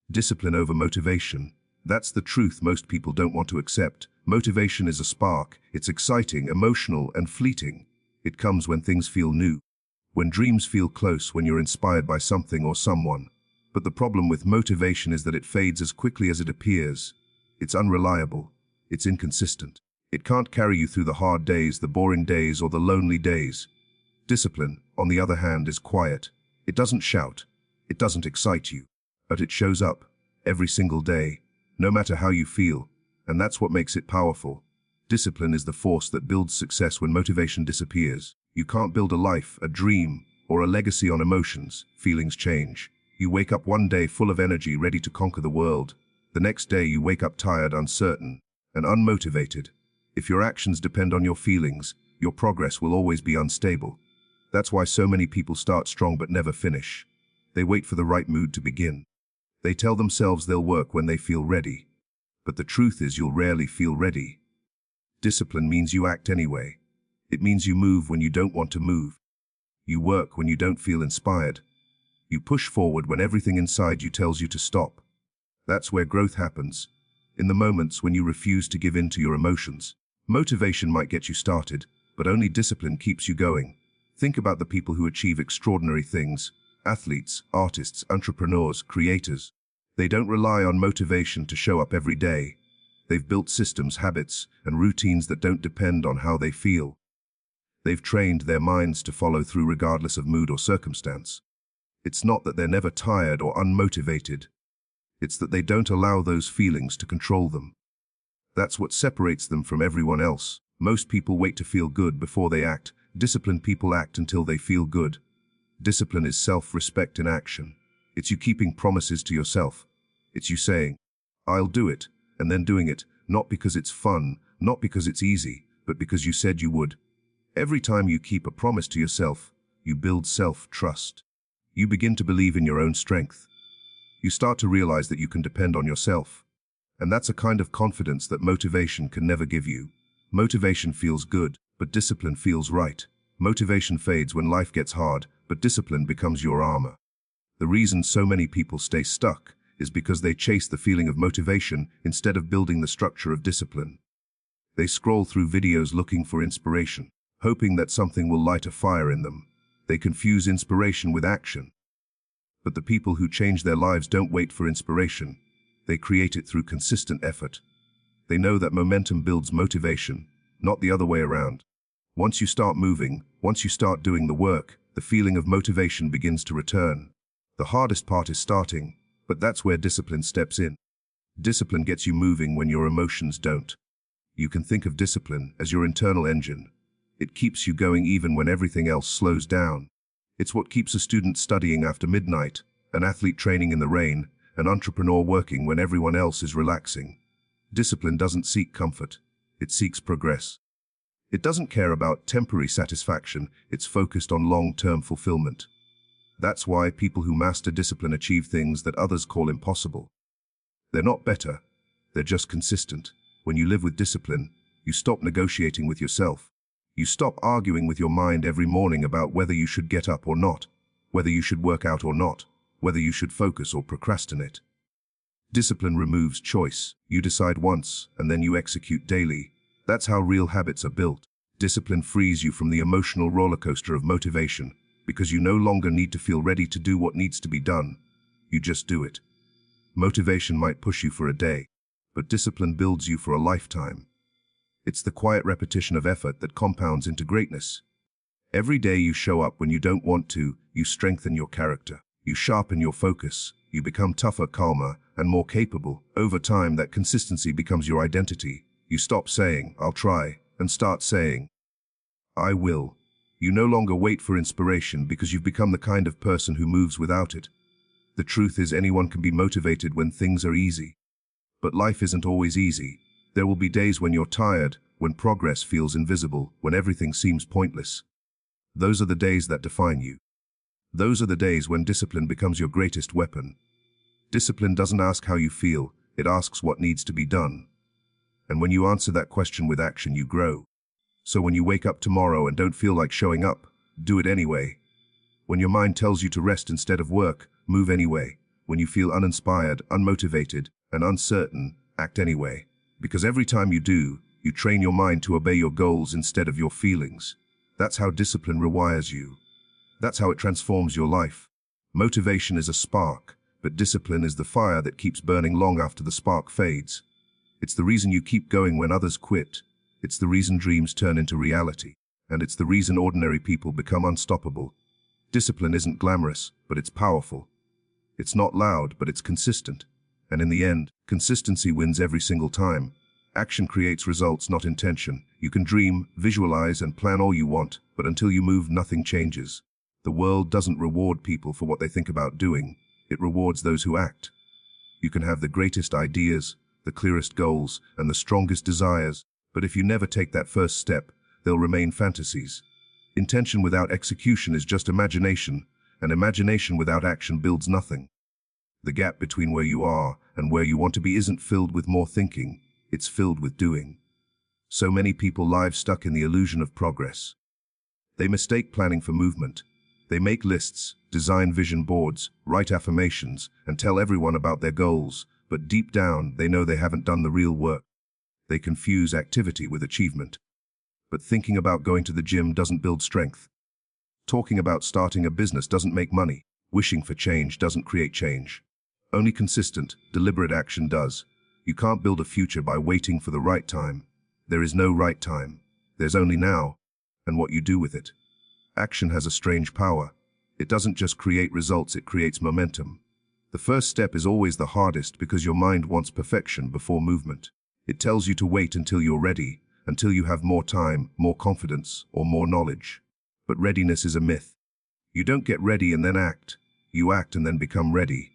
Discipline over motivation. That's the truth most people don't want to accept. Motivation is a spark. It's exciting, emotional, and fleeting. It comes when things feel new, when dreams feel close, when you're inspired by something or someone. But the problem with motivation is that it fades as quickly as it appears. It's unreliable. It's inconsistent. It can't carry you through the hard days, the boring days, or the lonely days. Discipline, on the other hand, is quiet. It doesn't shout. It doesn't excite you. But it shows up every single day, no matter how you feel, and that's what makes it powerful. Discipline is the force that builds success when motivation disappears. You can't build a life, a dream, or a legacy on emotions. Feelings change. You wake up one day full of energy, ready to conquer the world. The next day you wake up tired, uncertain, and unmotivated. If your actions depend on your feelings, your progress will always be unstable. That's why so many people start strong but never finish. They wait for the right mood to begin. They tell themselves they'll work when they feel ready. But the truth is you'll rarely feel ready. Discipline means you act anyway. It means you move when you don't want to move. You work when you don't feel inspired. You push forward when everything inside you tells you to stop. That's where growth happens, in the moments when you refuse to give in to your emotions. Motivation might get you started, but only discipline keeps you going. Think about the people who achieve extraordinary things. Athletes, artists, entrepreneurs, creators. They don't rely on motivation to show up every day. They've built systems, habits, and routines that don't depend on how they feel. They've trained their minds to follow through regardless of mood or circumstance. It's not that they're never tired or unmotivated. It's that they don't allow those feelings to control them. That's what separates them from everyone else. Most people wait to feel good before they act. Disciplined people act until they feel good. Discipline is self-respect in action. It's you keeping promises to yourself. It's you saying, "I'll do it," and then doing it, not because it's fun, not because it's easy, but because you said you would. Every time you keep a promise to yourself, you build self-trust. You begin to believe in your own strength. You start to realize that you can depend on yourself. And that's a kind of confidence that motivation can never give you. Motivation feels good, but discipline feels right. Motivation fades when life gets hard, but discipline becomes your armor. The reason so many people stay stuck is because they chase the feeling of motivation instead of building the structure of discipline. They scroll through videos looking for inspiration, hoping that something will light a fire in them. They confuse inspiration with action. But the people who change their lives don't wait for inspiration. They create it through consistent effort. They know that momentum builds motivation, not the other way around. Once you start moving, once you start doing the work, the feeling of motivation begins to return. The hardest part is starting, but that's where discipline steps in. Discipline gets you moving when your emotions don't. You can think of discipline as your internal engine. It keeps you going even when everything else slows down. It's what keeps a student studying after midnight, an athlete training in the rain, an entrepreneur working when everyone else is relaxing. Discipline doesn't seek comfort. It seeks progress. It doesn't care about temporary satisfaction. It's focused on long-term fulfillment. That's why people who master discipline achieve things that others call impossible. They're not better. They're just consistent. When you live with discipline, you stop negotiating with yourself. You stop arguing with your mind every morning about whether you should get up or not, whether you should work out or not, whether you should focus or procrastinate. Discipline removes choice. You decide once, and then you execute daily. That's how real habits are built. Discipline frees you from the emotional roller coaster of motivation, because you no longer need to feel ready to do what needs to be done. You just do it. Motivation might push you for a day, but discipline builds you for a lifetime. It's the quiet repetition of effort that compounds into greatness. Every day you show up when you don't want to, you strengthen your character. You sharpen your focus. You become tougher, calmer, and more capable. Over time, that consistency becomes your identity. You stop saying, "I'll try," and start saying, "I will." You no longer wait for inspiration because you've become the kind of person who moves without it. The truth is, anyone can be motivated when things are easy. But life isn't always easy. There will be days when you're tired, when progress feels invisible, when everything seems pointless. Those are the days that define you. Those are the days when discipline becomes your greatest weapon. Discipline doesn't ask how you feel, it asks what needs to be done. And when you answer that question with action, you grow. So when you wake up tomorrow and don't feel like showing up, do it anyway. When your mind tells you to rest instead of work, move anyway. When you feel uninspired, unmotivated, and uncertain, act anyway. Because every time you do, you train your mind to obey your goals instead of your feelings. That's how discipline rewires you. That's how it transforms your life. Motivation is a spark, but discipline is the fire that keeps burning long after the spark fades. It's the reason you keep going when others quit. It's the reason dreams turn into reality. And it's the reason ordinary people become unstoppable. Discipline isn't glamorous, but it's powerful. It's not loud, but it's consistent. And in the end, consistency wins every single time. Action creates results, not intention. You can dream, visualize, and plan all you want, but until you move, nothing changes. The world doesn't reward people for what they think about doing. It rewards those who act. You can have the greatest ideas, the clearest goals, and the strongest desires, but if you never take that first step, they'll remain fantasies. Intention without execution is just imagination, and imagination without action builds nothing. The gap between where you are and where you want to be isn't filled with more thinking, it's filled with doing. So many people live stuck in the illusion of progress. They mistake planning for movement. They make lists, design vision boards, write affirmations, and tell everyone about their goals, but deep down they know they haven't done the real work. They confuse activity with achievement. But thinking about going to the gym doesn't build strength. Talking about starting a business doesn't make money. Wishing for change doesn't create change. Only consistent, deliberate action does. You can't build a future by waiting for the right time. There is no right time. There's only now, and what you do with it. Action has a strange power. It doesn't just create results, it creates momentum. The first step is always the hardest because your mind wants perfection before movement. It tells you to wait until you're ready, until you have more time, more confidence, or more knowledge. But readiness is a myth. You don't get ready and then act. You act and then become ready.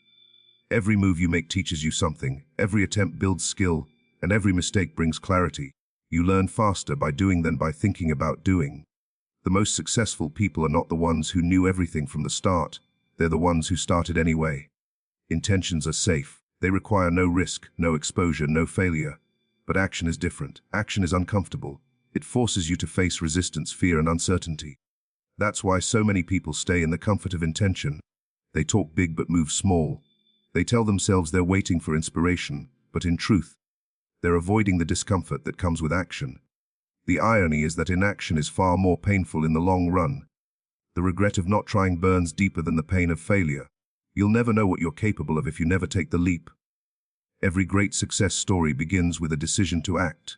Every move you make teaches you something, every attempt builds skill, and every mistake brings clarity. You learn faster by doing than by thinking about doing. The most successful people are not the ones who knew everything from the start. They're the ones who started anyway. Intentions are safe. They require no risk, no exposure, no failure. But action is different. Action is uncomfortable. It forces you to face resistance, fear, and uncertainty. That's why so many people stay in the comfort of intention. They talk big but move small. They tell themselves they're waiting for inspiration, but in truth, they're avoiding the discomfort that comes with action. The irony is that inaction is far more painful in the long run. The regret of not trying burns deeper than the pain of failure. You'll never know what you're capable of if you never take the leap. Every great success story begins with a decision to act.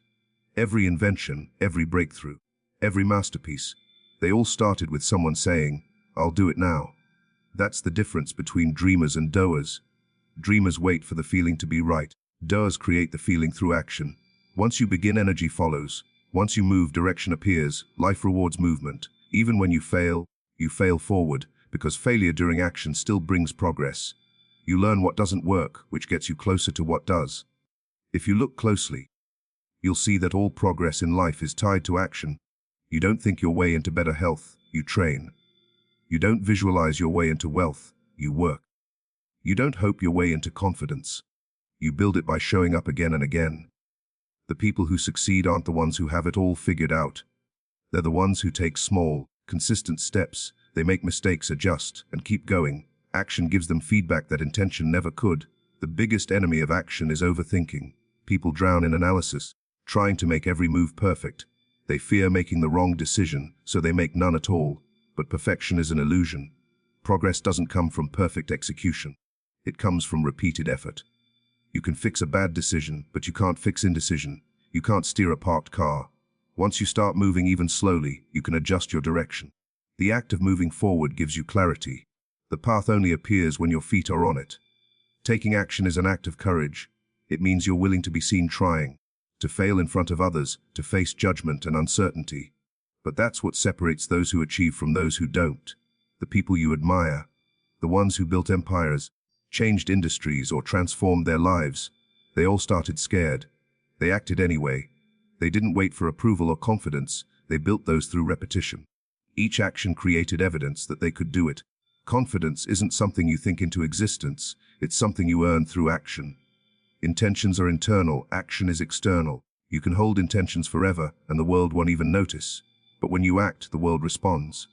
Every invention, every breakthrough, every masterpiece, they all started with someone saying, "I'll do it now." That's the difference between dreamers and doers. Dreamers wait for the feeling to be right. Doers create the feeling through action. Once you begin, energy follows. Once you move, direction appears. Life rewards movement. Even when you fail forward, because failure during action still brings progress. You learn what doesn't work, which gets you closer to what does. If you look closely, you'll see that all progress in life is tied to action. You don't think your way into better health, you train. You don't visualize your way into wealth, you work. You don't hope your way into confidence. You build it by showing up again and again. The people who succeed aren't the ones who have it all figured out. They're the ones who take small, consistent steps. They make mistakes, adjust, and keep going. Action gives them feedback that intention never could. The biggest enemy of action is overthinking. People drown in analysis, trying to make every move perfect. They fear making the wrong decision, so they make none at all. But perfection is an illusion. Progress doesn't come from perfect execution. It comes from repeated effort. You can fix a bad decision, but you can't fix indecision. You can't steer a parked car. Once you start moving even slowly, you can adjust your direction. The act of moving forward gives you clarity. The path only appears when your feet are on it. Taking action is an act of courage. It means you're willing to be seen trying, to fail in front of others, to face judgment and uncertainty. But that's what separates those who achieve from those who don't. The people you admire, the ones who built empires, changed industries, or transformed their lives, they all started scared. They acted anyway. They didn't wait for approval or confidence. They built those through repetition. Each action created evidence that they could do it. Confidence isn't something you think into existence. It's something you earn through action. Intentions are internal, action is external. You can hold intentions forever, and the world won't even notice. But when you act, the world responds.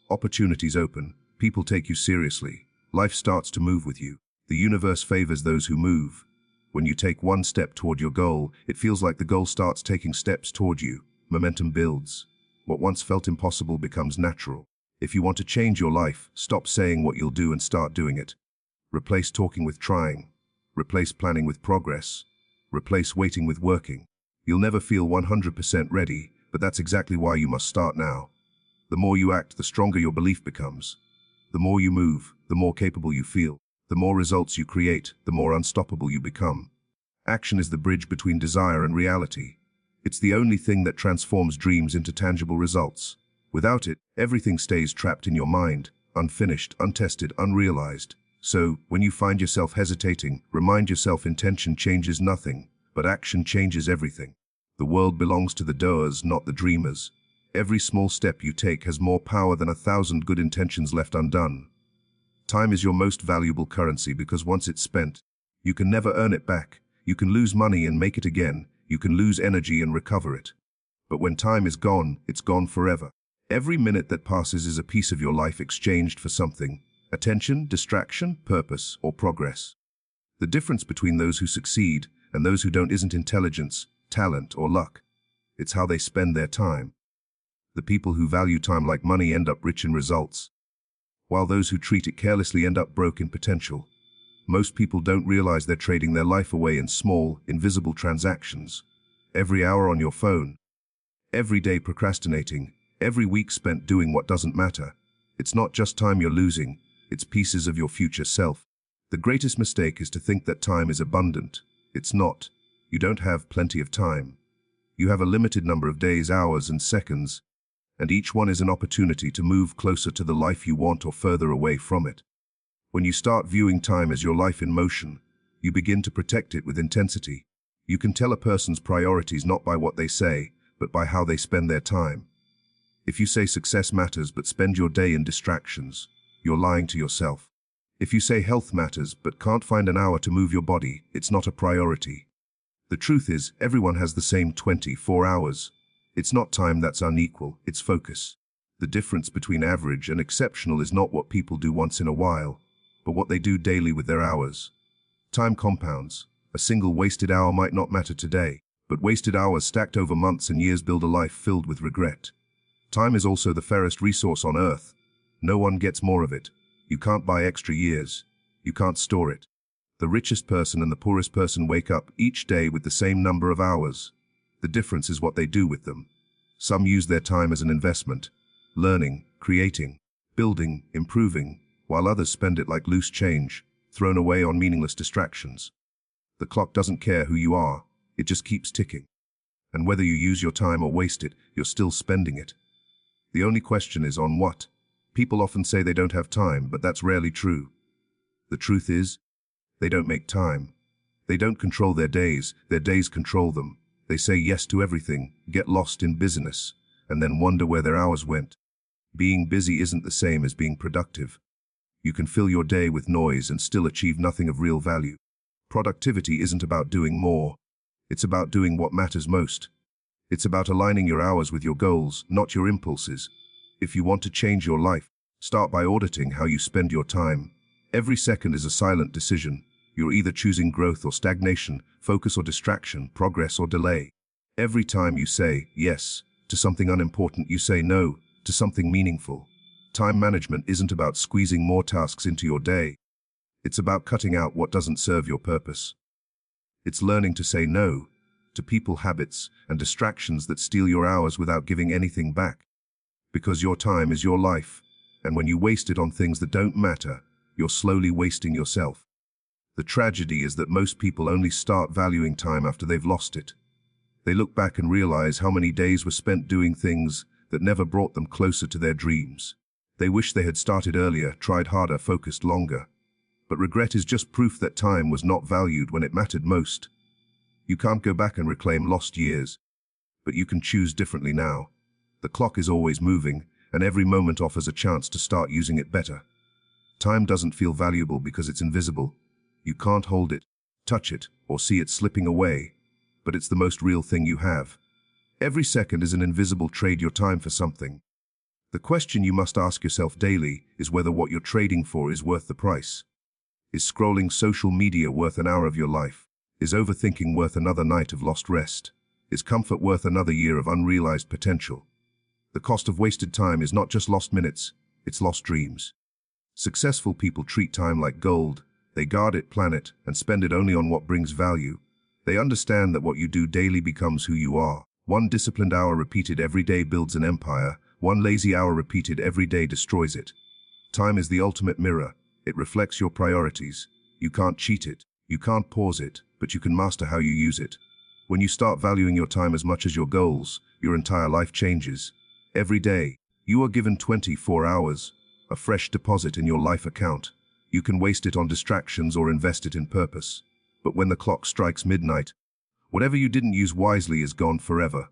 Opportunities open. People take you seriously. Life starts to move with you. The universe favors those who move. When you take one step toward your goal, it feels like the goal starts taking steps toward you. Momentum builds. What once felt impossible becomes natural. If you want to change your life, stop saying what you'll do and start doing it. Replace talking with trying. Replace planning with progress. Replace waiting with working. You'll never feel 100% ready, but that's exactly why you must start now. The more you act, the stronger your belief becomes. The more you move, the more capable you feel. The more results you create, the more unstoppable you become. Action is the bridge between desire and reality. It's the only thing that transforms dreams into tangible results. Without it, everything stays trapped in your mind, unfinished, untested, unrealized. So, when you find yourself hesitating, remind yourself intention changes nothing, but action changes everything. The world belongs to the doers, not the dreamers. Every small step you take has more power than 1,000 good intentions left undone. Time is your most valuable currency because once it's spent, you can never earn it back. You can lose money and make it again. You can lose energy and recover it. But when time is gone, it's gone forever. Every minute that passes is a piece of your life exchanged for something: attention, distraction, purpose, or progress. The difference between those who succeed and those who don't isn't intelligence, talent, or luck. It's how they spend their time. The people who value time like money end up rich in results, while those who treat it carelessly end up broke in potential. Most people don't realize they're trading their life away in small, invisible transactions. Every hour on your phone, every day procrastinating, every week spent doing what doesn't matter. It's not just time you're losing, it's pieces of your future self. The greatest mistake is to think that time is abundant. It's not. You don't have plenty of time. You have a limited number of days, hours, and seconds, and each one is an opportunity to move closer to the life you want or further away from it. When you start viewing time as your life in motion, you begin to protect it with intensity. You can tell a person's priorities not by what they say, but by how they spend their time. If you say success matters but spend your day in distractions, you're lying to yourself. If you say health matters but can't find an hour to move your body, it's not a priority. The truth is, everyone has the same 24 hours. It's not time that's unequal, it's focus. The difference between average and exceptional is not what people do once in a while, but what they do daily with their hours. Time compounds. A single wasted hour might not matter today, but wasted hours stacked over months and years build a life filled with regret. Time is also the fairest resource on earth. No one gets more of it. You can't buy extra years. You can't store it. The richest person and the poorest person wake up each day with the same number of hours. The difference is what they do with them. Some use their time as an investment, learning, creating, building, improving, while others spend it like loose change, thrown away on meaningless distractions. The clock doesn't care who you are, it just keeps ticking. And whether you use your time or waste it, you're still spending it. The only question is on what? People often say they don't have time, but that's rarely true. The truth is, they don't make time. They don't control their days control them. They say yes to everything, get lost in business, and then wonder where their hours went. Being busy isn't the same as being productive. You can fill your day with noise and still achieve nothing of real value. Productivity isn't about doing more. It's about doing what matters most. It's about aligning your hours with your goals, not your impulses. If you want to change your life, start by auditing how you spend your time. Every second is a silent decision. You're either choosing growth or stagnation, focus or distraction, progress or delay. Every time you say yes to something unimportant, you say no to something meaningful. Time management isn't about squeezing more tasks into your day. It's about cutting out what doesn't serve your purpose. It's learning to say no to people, habits, and distractions that steal your hours without giving anything back. Because your time is your life, and when you waste it on things that don't matter, you're slowly wasting yourself. The tragedy is that most people only start valuing time after they've lost it. They look back and realize how many days were spent doing things that never brought them closer to their dreams. They wish they had started earlier, tried harder, focused longer. But regret is just proof that time was not valued when it mattered most. You can't go back and reclaim lost years, but you can choose differently now. The clock is always moving, and every moment offers a chance to start using it better. Time doesn't feel valuable because it's invisible. You can't hold it, touch it, or see it slipping away, but it's the most real thing you have. Every second is an invisible trade your time for something. The question you must ask yourself daily is whether what you're trading for is worth the price. Is scrolling social media worth an hour of your life? Is overthinking worth another night of lost rest? Is comfort worth another year of unrealized potential? The cost of wasted time is not just lost minutes, it's lost dreams. Successful people treat time like gold. They guard it, plan it, and spend it only on what brings value. They understand that what you do daily becomes who you are. One disciplined hour repeated every day builds an empire. One lazy hour repeated every day destroys it. Time is the ultimate mirror. It reflects your priorities. You can't cheat it. You can't pause it, but you can master how you use it. When you start valuing your time as much as your goals, your entire life changes. Every day, you are given 24 hours, a fresh deposit in your life account. You can waste it on distractions or invest it in purpose. But when the clock strikes midnight, whatever you didn't use wisely is gone forever.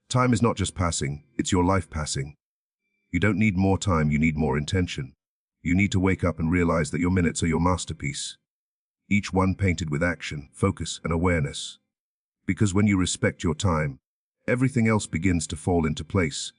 Time is not just passing, it's your life passing. You don't need more time, you need more intention. You need to wake up and realize that your minutes are your masterpiece. Each one painted with action, focus, and awareness. Because when you respect your time, everything else begins to fall into place.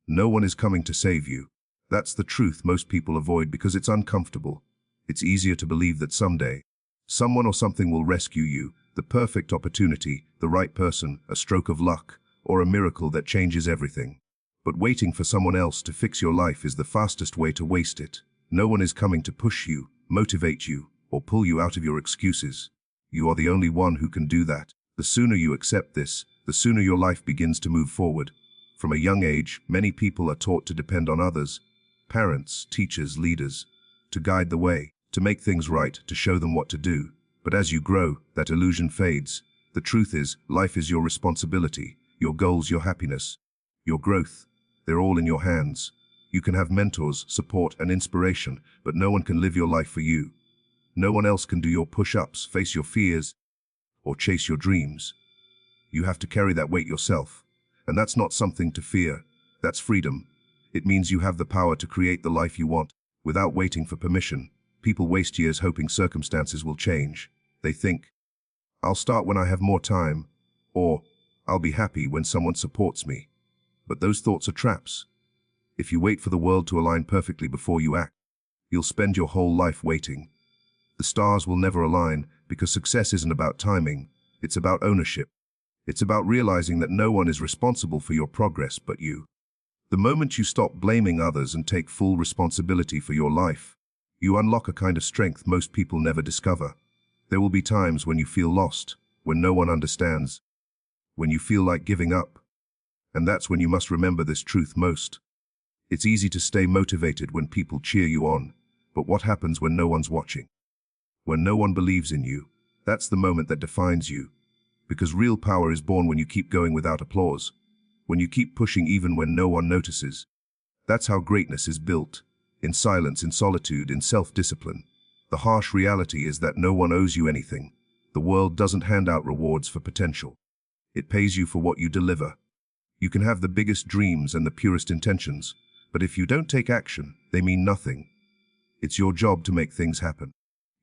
No one is coming to save you. That's the truth most people avoid because it's uncomfortable. It's easier to believe that someday, someone or something will rescue you, the perfect opportunity, the right person, a stroke of luck, or a miracle that changes everything. But waiting for someone else to fix your life is the fastest way to waste it. No one is coming to push you, motivate you, or pull you out of your excuses. You are the only one who can do that. The sooner you accept this, the sooner your life begins to move forward. From a young age, many people are taught to depend on others, parents, teachers, leaders, to guide the way, to make things right, to show them what to do. But as you grow, that illusion fades. The truth is, life is your responsibility, your goals, your happiness, your growth. They're all in your hands. You can have mentors, support, and inspiration, but no one can live your life for you. No one else can do your push-ups, face your fears, or chase your dreams. You have to carry that weight yourself. And that's not something to fear. That's freedom. It means you have the power to create the life you want, without waiting for permission. People waste years hoping circumstances will change. They think, I'll start when I have more time, or I'll be happy when someone supports me. But those thoughts are traps. If you wait for the world to align perfectly before you act, you'll spend your whole life waiting. The stars will never align because success isn't about timing, it's about ownership. It's about realizing that no one is responsible for your progress but you. The moment you stop blaming others and take full responsibility for your life, you unlock a kind of strength most people never discover. There will be times when you feel lost, when no one understands, when you feel like giving up. And that's when you must remember this truth most. It's easy to stay motivated when people cheer you on, but what happens when no one's watching? When no one believes in you, that's the moment that defines you. Because real power is born when you keep going without applause, when you keep pushing even when no one notices. That's how greatness is built, in silence, in solitude, in self-discipline. The harsh reality is that no one owes you anything. The world doesn't hand out rewards for potential. It pays you for what you deliver. You can have the biggest dreams and the purest intentions, but if you don't take action, they mean nothing. It's your job to make things happen.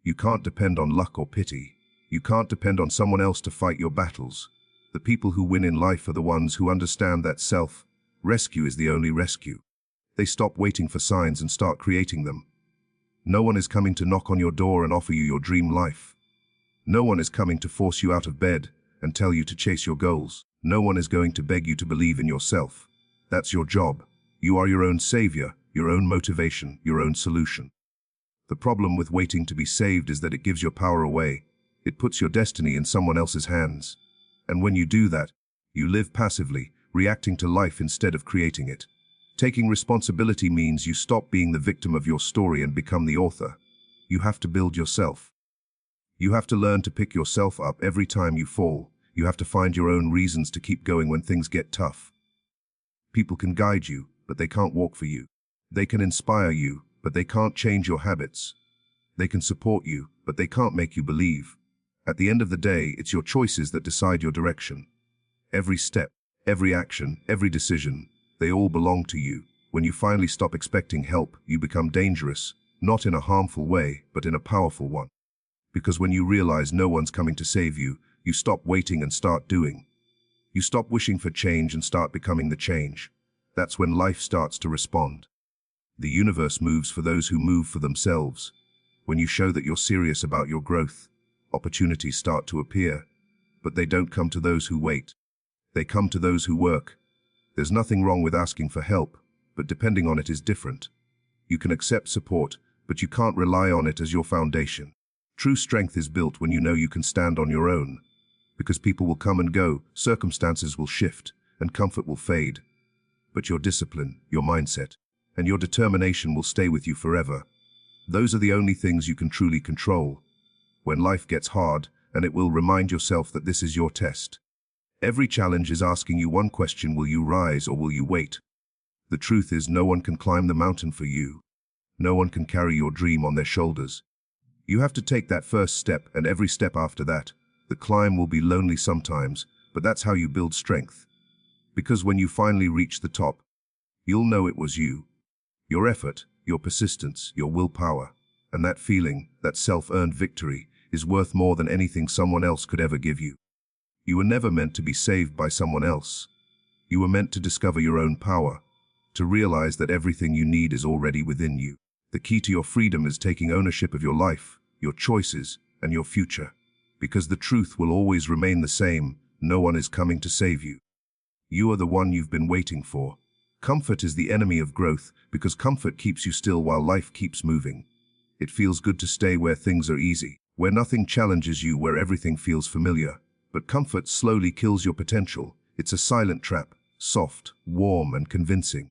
You can't depend on luck or pity. You can't depend on someone else to fight your battles. The people who win in life are the ones who understand that self-rescue is the only rescue. They stop waiting for signs and start creating them. No one is coming to knock on your door and offer you your dream life. No one is coming to force you out of bed and tell you to chase your goals. No one is going to beg you to believe in yourself. That's your job. You are your own savior, your own motivation, your own solution. The problem with waiting to be saved is that it gives your power away. It puts your destiny in someone else's hands. And when you do that, you live passively, reacting to life instead of creating it. Taking responsibility means you stop being the victim of your story and become the author. You have to build yourself. You have to learn to pick yourself up every time you fall. You have to find your own reasons to keep going when things get tough. People can guide you, but they can't walk for you. They can inspire you, but they can't change your habits. They can support you, but they can't make you believe. At the end of the day, it's your choices that decide your direction. Every step, every action, every decision, they all belong to you. When you finally stop expecting help, you become dangerous, not in a harmful way, but in a powerful one. Because when you realize no one's coming to save you, you stop waiting and start doing. You stop wishing for change and start becoming the change. That's when life starts to respond. The universe moves for those who move for themselves. When you show that you're serious about your growth, opportunities start to appear. But they don't come to those who wait. They come to those who work. There's nothing wrong with asking for help, but depending on it is different. You can accept support, but you can't rely on it as your foundation. True strength is built when you know you can stand on your own. Because people will come and go, circumstances will shift, and comfort will fade. But your discipline, your mindset, and your determination will stay with you forever. Those are the only things you can truly control. When life gets hard, and it will remind yourself that this is your test. Every challenge is asking you one question: will you rise or will you wait? The truth is, no one can climb the mountain for you. No one can carry your dream on their shoulders. You have to take that first step, and every step after that. The climb will be lonely sometimes, but that's how you build strength. Because when you finally reach the top, you'll know it was you. Your effort, your persistence, your willpower, and that feeling, that self-earned victory, is worth more than anything someone else could ever give you. You were never meant to be saved by someone else. You were meant to discover your own power, to realize that everything you need is already within you. The key to your freedom is taking ownership of your life, your choices, and your future. Because the truth will always remain the same: no one is coming to save you. You are the one you've been waiting for. Comfort is the enemy of growth, because comfort keeps you still while life keeps moving. It feels good to stay where things are easy, where nothing challenges you, where everything feels familiar. But comfort slowly kills your potential. It's a silent trap, soft, warm, and convincing.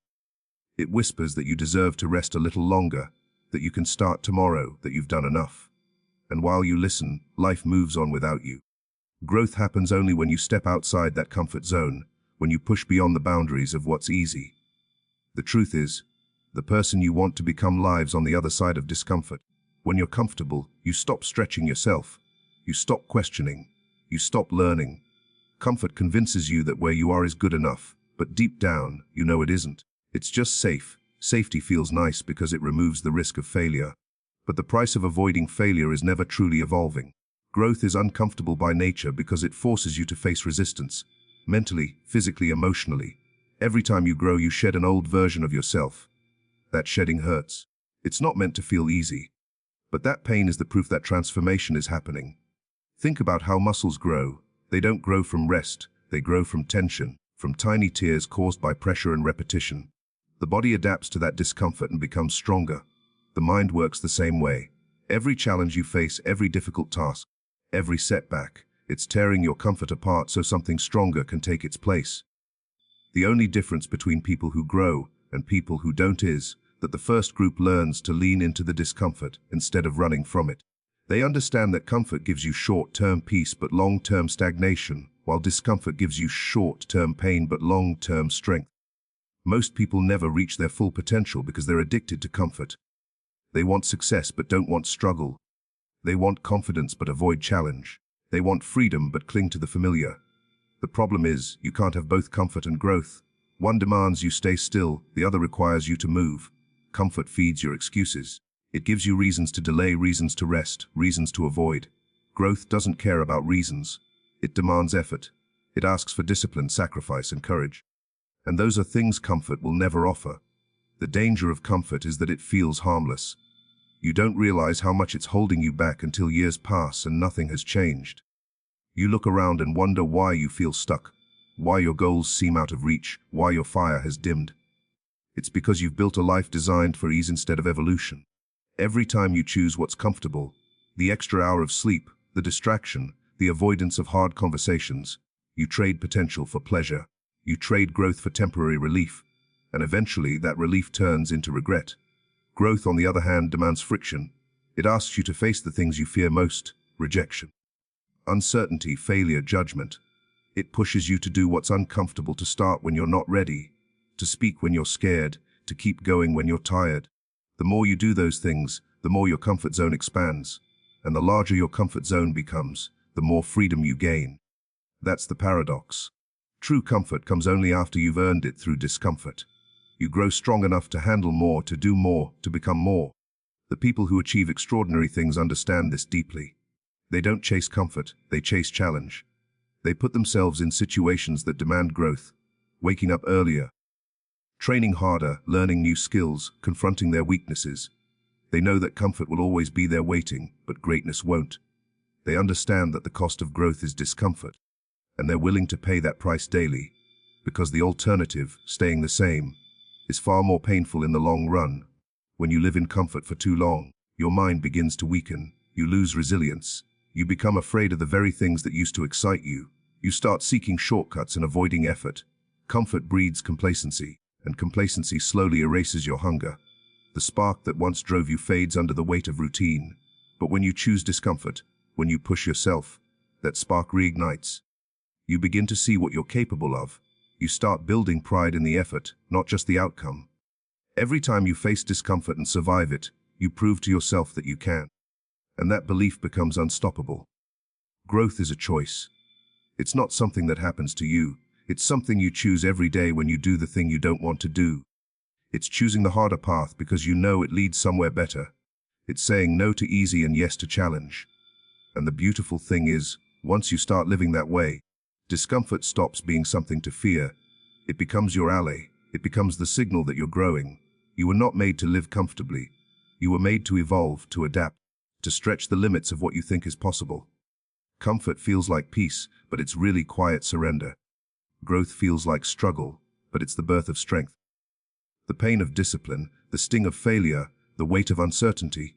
It whispers that you deserve to rest a little longer, that you can start tomorrow, that you've done enough. And while you listen, life moves on without you. Growth happens only when you step outside that comfort zone, when you push beyond the boundaries of what's easy. The truth is, the person you want to become lives on the other side of discomfort. When you're comfortable, you stop stretching yourself. You stop questioning. You stop learning. Comfort convinces you that where you are is good enough, but deep down, you know it isn't. It's just safe. Safety feels nice because it removes the risk of failure. But the price of avoiding failure is never truly evolving. Growth is uncomfortable by nature because it forces you to face resistance. Mentally, physically, emotionally. Every time you grow, you shed an old version of yourself. That shedding hurts. It's not meant to feel easy. But that pain is the proof that transformation is happening. Think about how muscles grow. They don't grow from rest. They grow from tension, from tiny tears caused by pressure and repetition. The body adapts to that discomfort and becomes stronger. The mind works the same way. Every challenge you face, every difficult task, every setback, it's tearing your comfort apart so something stronger can take its place. The only difference between people who grow and people who don't is that the first group learns to lean into the discomfort instead of running from it. They understand that comfort gives you short-term peace but long-term stagnation, while discomfort gives you short-term pain but long-term strength. Most people never reach their full potential because they're addicted to comfort. They want success but don't want struggle. They want confidence but avoid challenge. They want freedom but cling to the familiar. The problem is, you can't have both comfort and growth. One demands you stay still, the other requires you to move. Comfort feeds your excuses. It gives you reasons to delay, reasons to rest, reasons to avoid. Growth doesn't care about reasons. It demands effort. It asks for discipline, sacrifice, and courage. And those are things comfort will never offer. The danger of comfort is that it feels harmless. You don't realize how much it's holding you back until years pass and nothing has changed. You look around and wonder why you feel stuck, why your goals seem out of reach, why your fire has dimmed. It's because you've built a life designed for ease instead of evolution. Every time you choose what's comfortable, the extra hour of sleep, the distraction, the avoidance of hard conversations, you trade potential for pleasure. You trade growth for temporary relief, and eventually that relief turns into regret. Growth, on the other hand, demands friction. It asks you to face the things you fear most: rejection, uncertainty, failure, judgment. It pushes you to do what's uncomfortable, to start when you're not ready, to speak when you're scared, to keep going when you're tired. The more you do those things, the more your comfort zone expands, and the larger your comfort zone becomes, the more freedom you gain. That's the paradox. True comfort comes only after you've earned it through discomfort. You grow strong enough to handle more, to do more, to become more. The people who achieve extraordinary things understand this deeply. They don't chase comfort, they chase challenge. They put themselves in situations that demand growth, waking up earlier, training harder, learning new skills, confronting their weaknesses. They know that comfort will always be there waiting, but greatness won't. They understand that the cost of growth is discomfort, and they're willing to pay that price daily, because the alternative, staying the same, is far more painful in the long run. When you live in comfort for too long, your mind begins to weaken, you lose resilience, you become afraid of the very things that used to excite you. You start seeking shortcuts and avoiding effort. Comfort breeds complacency, and complacency slowly erases your hunger. The spark that once drove you fades under the weight of routine. But when you choose discomfort, when you push yourself, that spark reignites. You begin to see what you're capable of. You start building pride in the effort, not just the outcome. Every time you face discomfort and survive it, you prove to yourself that you can. And that belief becomes unstoppable. Growth is a choice. It's not something that happens to you. It's something you choose every day when you do the thing you don't want to do. It's choosing the harder path because you know it leads somewhere better. It's saying no to easy and yes to challenge. And the beautiful thing is, once you start living that way, discomfort stops being something to fear. It becomes your ally. It becomes the signal that you're growing. You were not made to live comfortably. You were made to evolve, to adapt, to stretch the limits of what you think is possible. Comfort feels like peace, but it's really quiet surrender. Growth feels like struggle, but it's the birth of strength. The pain of discipline, the sting of failure, the weight of uncertainty.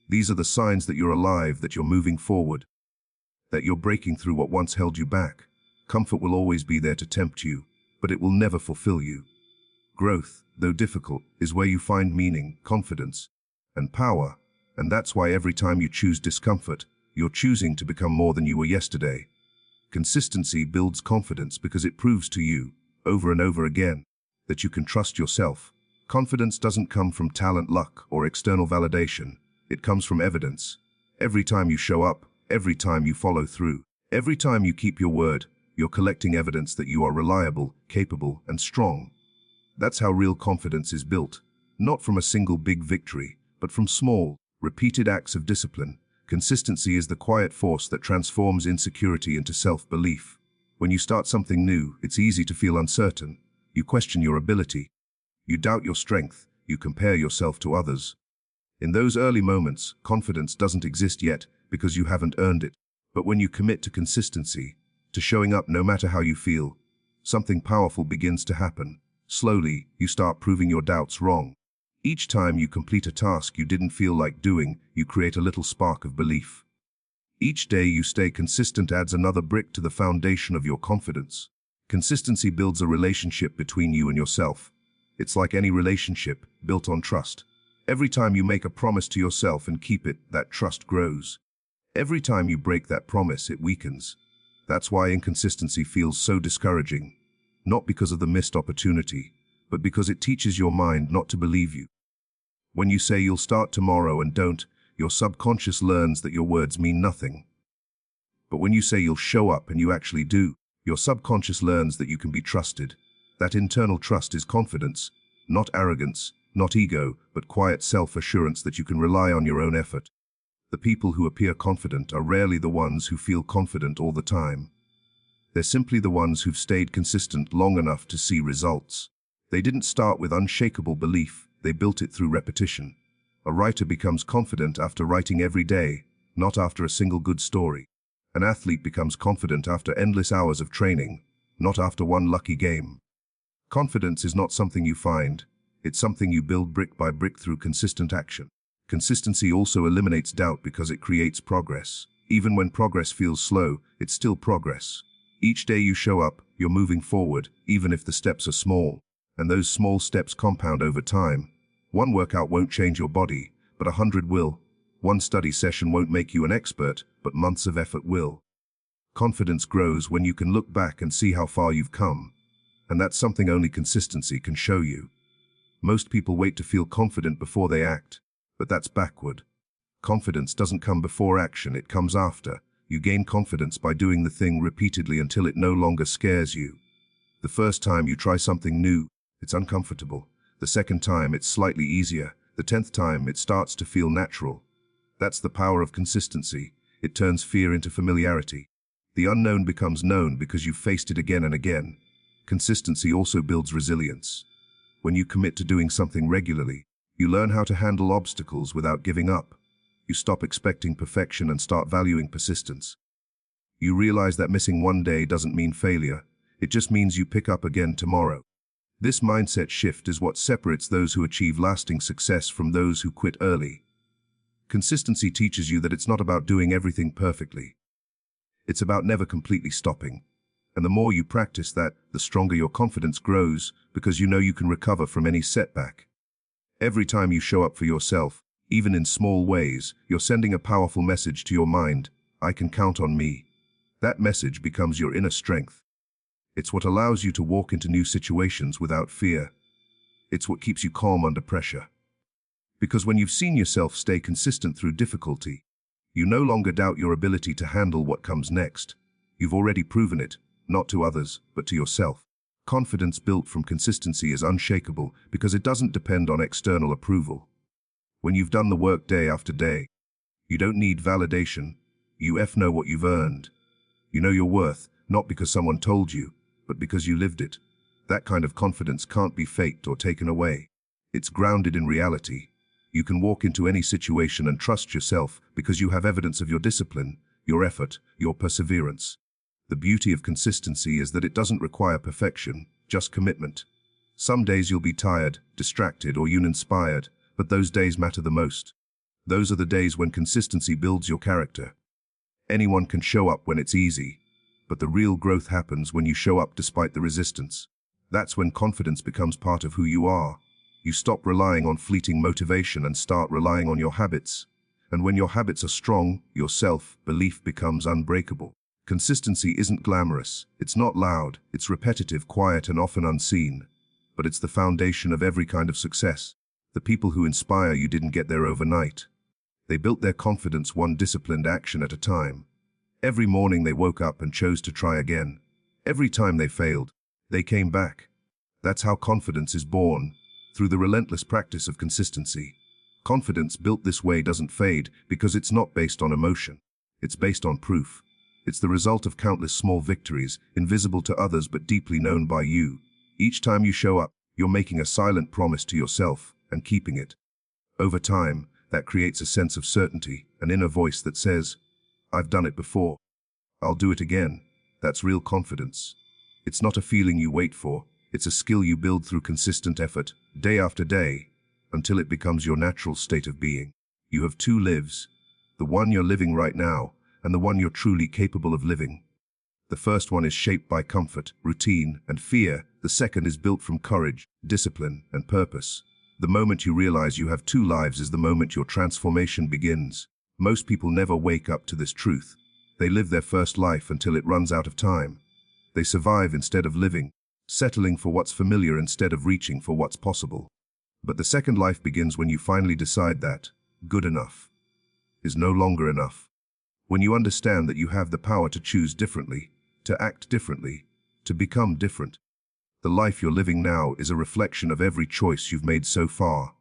These are the signs that you're alive, that you're moving forward, that you're breaking through what once held you back. Comfort will always be there to tempt you, but it will never fulfill you. Growth, though difficult, is where you find meaning, confidence, and power, and that's why every time you choose discomfort, you're choosing to become more than you were yesterday. Consistency builds confidence because it proves to you, over and over again, that you can trust yourself. Confidence doesn't come from talent, luck, or external validation. It comes from evidence. Every time you show up, every time you follow through, every time you keep your word, you're collecting evidence that you are reliable, capable, and strong. That's how real confidence is built, not from a single big victory, but from small, repeated acts of discipline. Consistency is the quiet force that transforms insecurity into self-belief. When you start something new, it's easy to feel uncertain. You question your ability. You doubt your strength. You compare yourself to others. In those early moments, confidence doesn't exist yet because you haven't earned it. But when you commit to consistency, to showing up no matter how you feel, something powerful begins to happen. Slowly, you start proving your doubts wrong. Each time you complete a task you didn't feel like doing, you create a little spark of belief. Each day you stay consistent adds another brick to the foundation of your confidence. Consistency builds a relationship between you and yourself. It's like any relationship, built on trust. Every time you make a promise to yourself and keep it, that trust grows. Every time you break that promise, it weakens. That's why inconsistency feels so discouraging. Not because of the missed opportunity, but because it teaches your mind not to believe you. When you say you'll start tomorrow and don't, your subconscious learns that your words mean nothing. But when you say you'll show up and you actually do, your subconscious learns that you can be trusted. That internal trust is confidence, not arrogance, not ego, but quiet self-assurance that you can rely on your own effort. The people who appear confident are rarely the ones who feel confident all the time. They're simply the ones who've stayed consistent long enough to see results. They didn't start with unshakable belief, they built it through repetition. A writer becomes confident after writing every day, not after a single good story. An athlete becomes confident after endless hours of training, not after one lucky game. Confidence is not something you find, it's something you build brick by brick through consistent action. Consistency also eliminates doubt because it creates progress. Even when progress feels slow, it's still progress. Each day you show up, you're moving forward, even if the steps are small. And those small steps compound over time. One workout won't change your body, but 100 will. One study session won't make you an expert, but months of effort will. Confidence grows when you can look back and see how far you've come. And that's something only consistency can show you. Most people wait to feel confident before they act, but that's backward. Confidence doesn't come before action, it comes after. You gain confidence by doing the thing repeatedly until it no longer scares you. The first time you try something new, it's uncomfortable. The second time, it's slightly easier. The 10th time, it starts to feel natural. That's the power of consistency. It turns fear into familiarity. The unknown becomes known because you've faced it again and again. Consistency also builds resilience. When you commit to doing something regularly, You learn how to handle obstacles without giving up. You stop expecting perfection and start valuing persistence. You realize that missing one day doesn't mean failure. It just means you pick up again tomorrow. This mindset shift is what separates those who achieve lasting success from those who quit early. Consistency teaches you that it's not about doing everything perfectly. It's about never completely stopping. And the more you practice that, the stronger your confidence grows, because you know you can recover from any setback. Every time you show up for yourself, even in small ways, you're sending a powerful message to your mind: I can count on me. That message becomes your inner strength. It's what allows you to walk into new situations without fear. It's what keeps you calm under pressure. Because when you've seen yourself stay consistent through difficulty, you no longer doubt your ability to handle what comes next. You've already proven it, not to others, but to yourself. Confidence built from consistency is unshakable because it doesn't depend on external approval. When you've done the work day after day, you don't need validation. You know what you've earned. You know your worth, not because someone told you, but because you lived it. That kind of confidence can't be faked or taken away. It's grounded in reality. You can walk into any situation and trust yourself because you have evidence of your discipline, your effort, your perseverance. The beauty of consistency is that it doesn't require perfection, just commitment. Some days you'll be tired, distracted, or uninspired, but those days matter the most. Those are the days when consistency builds your character. Anyone can show up when it's easy, but the real growth happens when you show up despite the resistance. That's when confidence becomes part of who you are. You stop relying on fleeting motivation and start relying on your habits. And when your habits are strong, your self-belief becomes unbreakable. Consistency isn't glamorous, it's not loud, it's repetitive, quiet, and often unseen. But it's the foundation of every kind of success. The people who inspire you didn't get there overnight. They built their confidence one disciplined action at a time. Every morning they woke up and chose to try again. Every time they failed, they came back. That's how confidence is born, through the relentless practice of consistency. Confidence built this way doesn't fade because it's not based on emotion. It's based on proof. It's the result of countless small victories, invisible to others but deeply known by you. Each time you show up, you're making a silent promise to yourself and keeping it. Over time, that creates a sense of certainty, an inner voice that says, I've done it before. I'll do it again. That's real confidence. It's not a feeling you wait for. It's a skill you build through consistent effort, day after day, until it becomes your natural state of being. You have two lives, the one you're living right now, and the one you're truly capable of living. The first one is shaped by comfort, routine, and fear. The second is built from courage, discipline, and purpose. The moment you realize you have two lives is the moment your transformation begins. Most people never wake up to this truth. They live their first life until it runs out of time. They survive instead of living, settling for what's familiar instead of reaching for what's possible. But the second life begins when you finally decide that good enough is no longer enough. When you understand that you have the power to choose differently, to act differently, to become different. The life you're living now is a reflection of every choice you've made so far.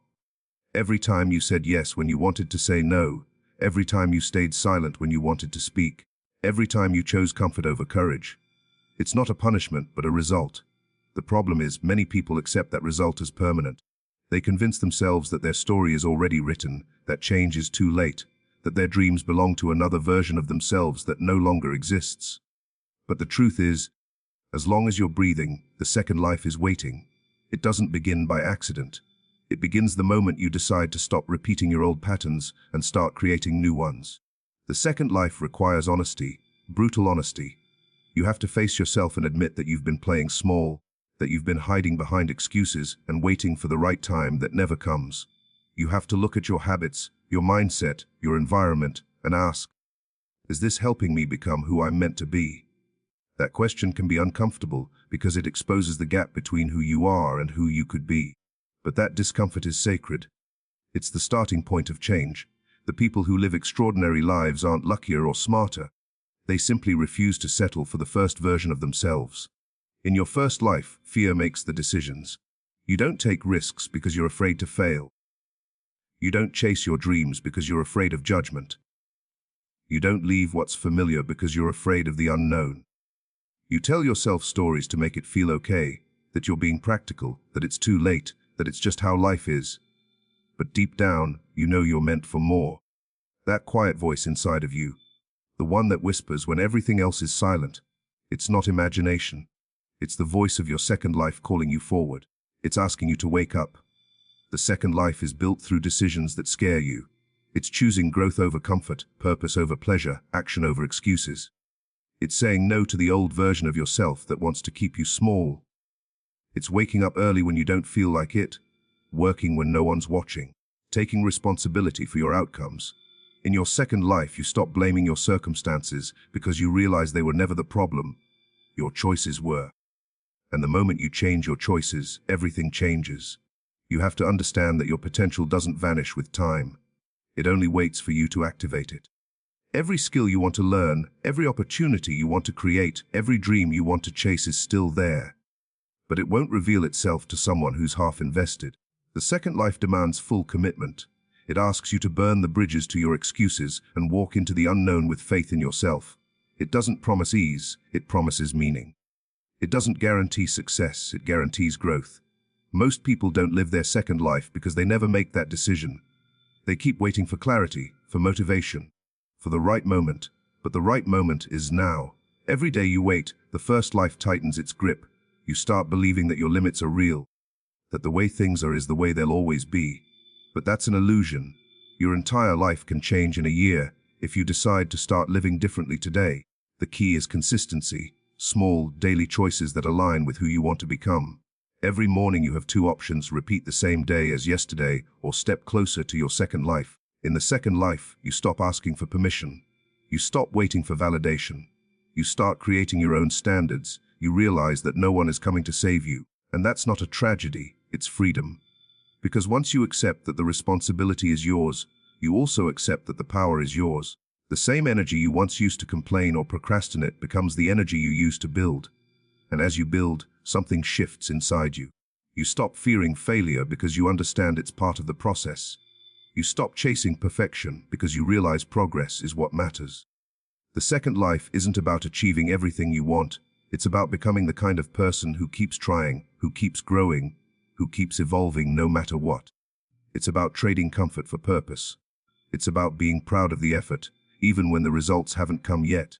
Every time you said yes when you wanted to say no, every time you stayed silent when you wanted to speak, every time you chose comfort over courage. It's not a punishment, but a result. The problem is, many people accept that result as permanent. They convince themselves that their story is already written, that change is too late, that their dreams belong to another version of themselves that no longer exists. But the truth is, as long as you're breathing, the second life is waiting. It doesn't begin by accident. It begins the moment you decide to stop repeating your old patterns and start creating new ones. The second life requires honesty, brutal honesty. You have to face yourself and admit that you've been playing small, that you've been hiding behind excuses and waiting for the right time that never comes. You have to look at your habits, your mindset, your environment, and ask, is this helping me become who I'm meant to be? That question can be uncomfortable because it exposes the gap between who you are and who you could be. But that discomfort is sacred. It's the starting point of change. The people who live extraordinary lives aren't luckier or smarter. They simply refuse to settle for the first version of themselves. In your first life, fear makes the decisions. You don't take risks because you're afraid to fail. You don't chase your dreams because you're afraid of judgment. You don't leave what's familiar because you're afraid of the unknown. You tell yourself stories to make it feel okay, that you're being practical, that it's too late, that it's just how life is. but deep down, you know you're meant for more. That quiet voice inside of you, the one that whispers when everything else is silent, it's not imagination. It's the voice of your second life calling you forward. It's asking you to wake up. The second life is built through decisions that scare you. It's choosing growth over comfort, purpose over pleasure, action over excuses. It's saying no to the old version of yourself that wants to keep you small. It's waking up early when you don't feel like it, working when no one's watching, taking responsibility for your outcomes. In your second life, you stop blaming your circumstances because you realize they were never the problem. Your choices were. And the moment you change your choices, everything changes. You have to understand that your potential doesn't vanish with time. It only waits for you to activate it. Every skill you want to learn, every opportunity you want to create, every dream you want to chase is still there. But it won't reveal itself to someone who's half invested. The second life demands full commitment. It asks you to burn the bridges to your excuses and walk into the unknown with faith in yourself. It doesn't promise ease, it promises meaning. It doesn't guarantee success, it guarantees growth. Most people don't live their second life because they never make that decision. They keep waiting for clarity, for motivation, for the right moment. But the right moment is now. Every day you wait, the first life tightens its grip. You start believing that your limits are real, that the way things are is the way they'll always be. But that's an illusion. Your entire life can change in a year if you decide to start living differently today. The key is consistency, small, daily choices that align with who you want to become. Every morning you have two options: repeat the same day as yesterday or step closer to your second life. In the second life, you stop asking for permission. You stop waiting for validation. You start creating your own standards. You realize that no one is coming to save you. And that's not a tragedy, it's freedom. Because once you accept that the responsibility is yours, you also accept that the power is yours. The same energy you once used to complain or procrastinate becomes the energy you use to build. And as you build, something shifts inside you. You stop fearing failure because you understand it's part of the process. You stop chasing perfection because you realize progress is what matters. The second life isn't about achieving everything you want. It's about becoming the kind of person who keeps trying, who keeps growing, who keeps evolving no matter what. It's about trading comfort for purpose. It's about being proud of the effort, even when the results haven't come yet.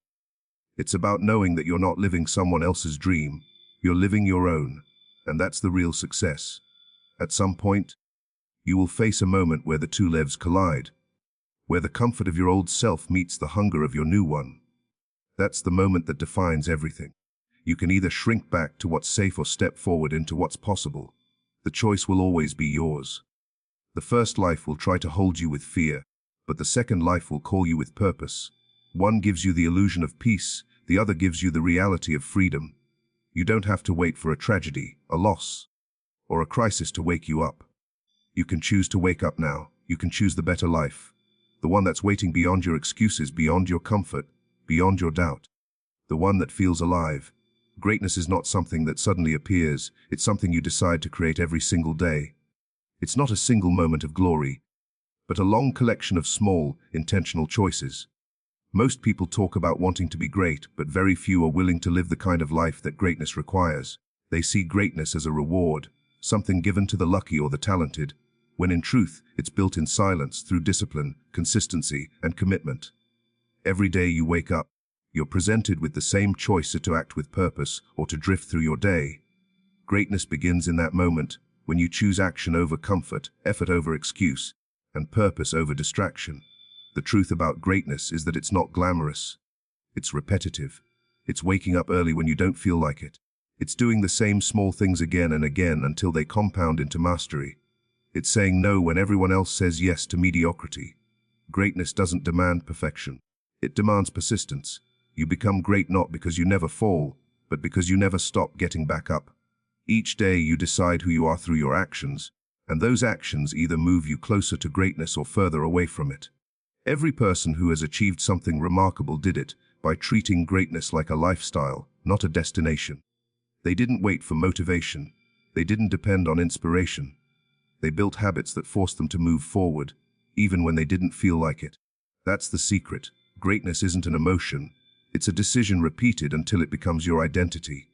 It's about knowing that you're not living someone else's dream, you're living your own, and that's the real success. At some point, you will face a moment where the two lives collide, where the comfort of your old self meets the hunger of your new one. That's the moment that defines everything. You can either shrink back to what's safe or step forward into what's possible. The choice will always be yours. The first life will try to hold you with fear, but the second life will call you with purpose. One gives you the illusion of peace, the other gives you the reality of freedom. You don't have to wait for a tragedy, a loss, or a crisis to wake you up. You can choose to wake up now. You can choose the better life. The one that's waiting beyond your excuses, beyond your comfort, beyond your doubt. The one that feels alive. Greatness is not something that suddenly appears. It's something you decide to create every single day. It's not a single moment of glory, but a long collection of small, intentional choices. Most people talk about wanting to be great, but very few are willing to live the kind of life that greatness requires. They see greatness as a reward, something given to the lucky or the talented, when in truth, it's built in silence through discipline, consistency, and commitment. Every day you wake up, you're presented with the same choice to act with purpose or to drift through your day. Greatness begins in that moment, when you choose action over comfort, effort over excuse, and purpose over distraction. The truth about greatness is that it's not glamorous. It's repetitive. It's waking up early when you don't feel like it. It's doing the same small things again and again until they compound into mastery. It's saying no when everyone else says yes to mediocrity. Greatness doesn't demand perfection. It demands persistence. You become great not because you never fall, but because you never stop getting back up. Each day you decide who you are through your actions, and those actions either move you closer to greatness or further away from it. Every person who has achieved something remarkable did it by treating greatness like a lifestyle, not a destination. They didn't wait for motivation. They didn't depend on inspiration. They built habits that forced them to move forward, even when they didn't feel like it. That's the secret. Greatness isn't an emotion. It's a decision repeated until it becomes your identity.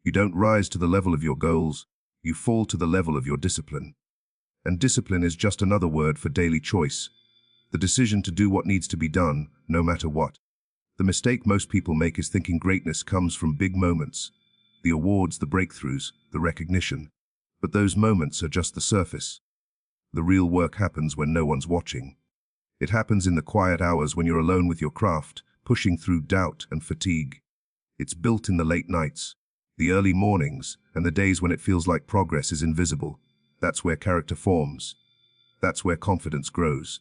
You don't rise to the level of your goals. You fall to the level of your discipline. And discipline is just another word for daily choice. The decision to do what needs to be done, no matter what. The mistake most people make is thinking greatness comes from big moments. The awards, the breakthroughs, the recognition. But those moments are just the surface. The real work happens when no one's watching. It happens in the quiet hours when you're alone with your craft, pushing through doubt and fatigue. It's built in the late nights, the early mornings, and the days when it feels like progress is invisible. That's where character forms. That's where confidence grows.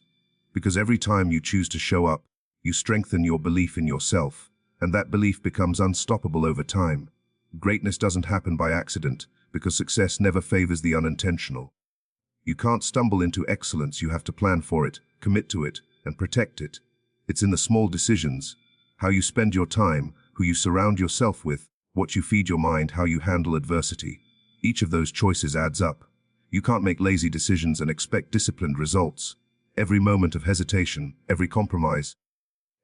Because every time you choose to show up, you strengthen your belief in yourself, and that belief becomes unstoppable over time. Greatness doesn't happen by accident, because success never favors the unintentional. You can't stumble into excellence, you have to plan for it, commit to it, and protect it. It's in the small decisions, how you spend your time, who you surround yourself with, what you feed your mind, how you handle adversity. Each of those choices adds up. You can't make lazy decisions and expect disciplined results. Every moment of hesitation, every compromise,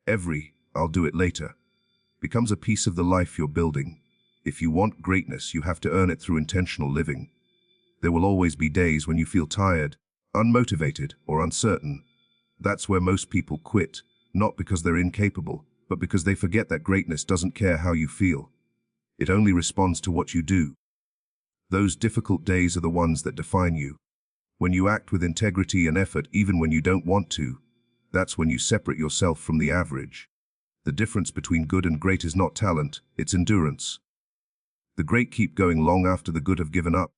every "I'll do it later" becomes a piece of the life you're building. If you want greatness, you have to earn it through intentional living. There will always be days when you feel tired, unmotivated, or uncertain. That's where most people quit, not because they're incapable, but because they forget that greatness doesn't care how you feel. It only responds to what you do. Those difficult days are the ones that define you. When you act with integrity and effort even when you don't want to, that's when you separate yourself from the average. The difference between good and great is not talent, it's endurance. The great keep going long after the good have given up.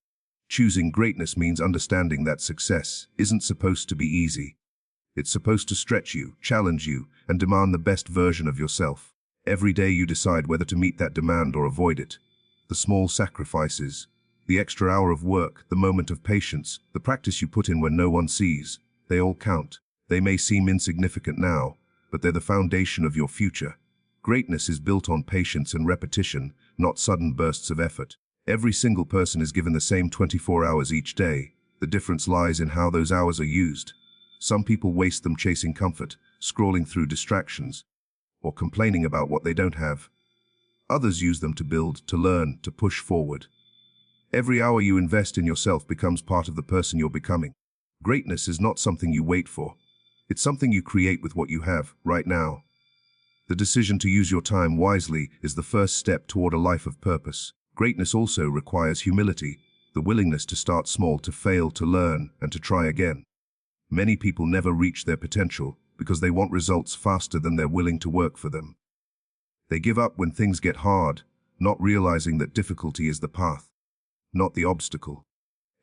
Choosing greatness means understanding that success isn't supposed to be easy. It's supposed to stretch you, challenge you, and demand the best version of yourself. Every day you decide whether to meet that demand or avoid it. The small sacrifices, the extra hour of work, the moment of patience, the practice you put in when no one sees, they all count. They may seem insignificant now, but they're the foundation of your future. Greatness is built on patience and repetition, not sudden bursts of effort. Every single person is given the same 24 hours each day. The difference lies in how those hours are used. Some people waste them chasing comfort, scrolling through distractions, or complaining about what they don't have. Others use them to build, to learn, to push forward. Every hour you invest in yourself becomes part of the person you're becoming. Greatness is not something you wait for. It's something you create with what you have, right now. The decision to use your time wisely is the first step toward a life of purpose. Greatness also requires humility, the willingness to start small, to fail, to learn, and to try again. Many people never reach their potential because they want results faster than they're willing to work for them. They give up when things get hard, not realizing that difficulty is the path, not the obstacle.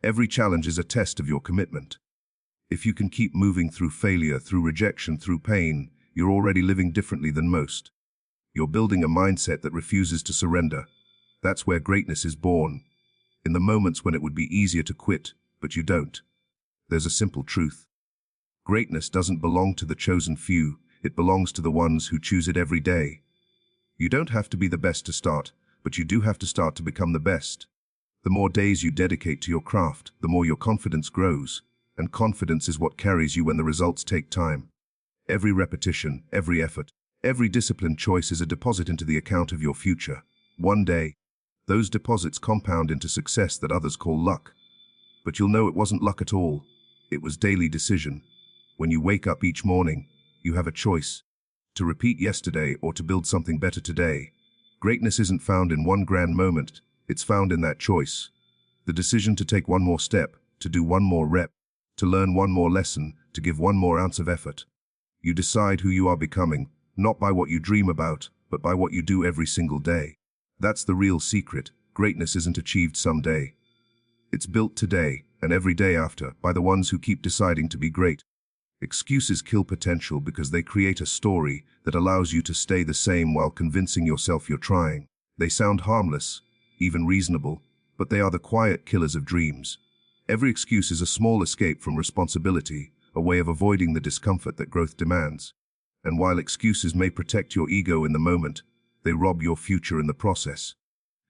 Every challenge is a test of your commitment. If you can keep moving through failure, through rejection, through pain, you're already living differently than most. You're building a mindset that refuses to surrender. That's where greatness is born. In the moments when it would be easier to quit, but you don't. There's a simple truth. Greatness doesn't belong to the chosen few, it belongs to the ones who choose it every day. You don't have to be the best to start, but you do have to start to become the best. The more days you dedicate to your craft, the more your confidence grows, and confidence is what carries you when the results take time. Every repetition, every effort, every disciplined choice is a deposit into the account of your future. One day, those deposits compound into success that others call luck. But you'll know it wasn't luck at all. It was daily decision. When you wake up each morning, you have a choice to repeat yesterday or to build something better today. Greatness isn't found in one grand moment, it's found in that choice. The decision to take one more step, to do one more rep, to learn one more lesson, to give one more ounce of effort. You decide who you are becoming, not by what you dream about, but by what you do every single day. That's the real secret. Greatness isn't achieved someday. It's built today, and every day after, by the ones who keep deciding to be great. Excuses kill potential because they create a story that allows you to stay the same while convincing yourself you're trying. They sound harmless, even reasonable, but they are the quiet killers of dreams. Every excuse is a small escape from responsibility, a way of avoiding the discomfort that growth demands. And while excuses may protect your ego in the moment, they rob your future in the process.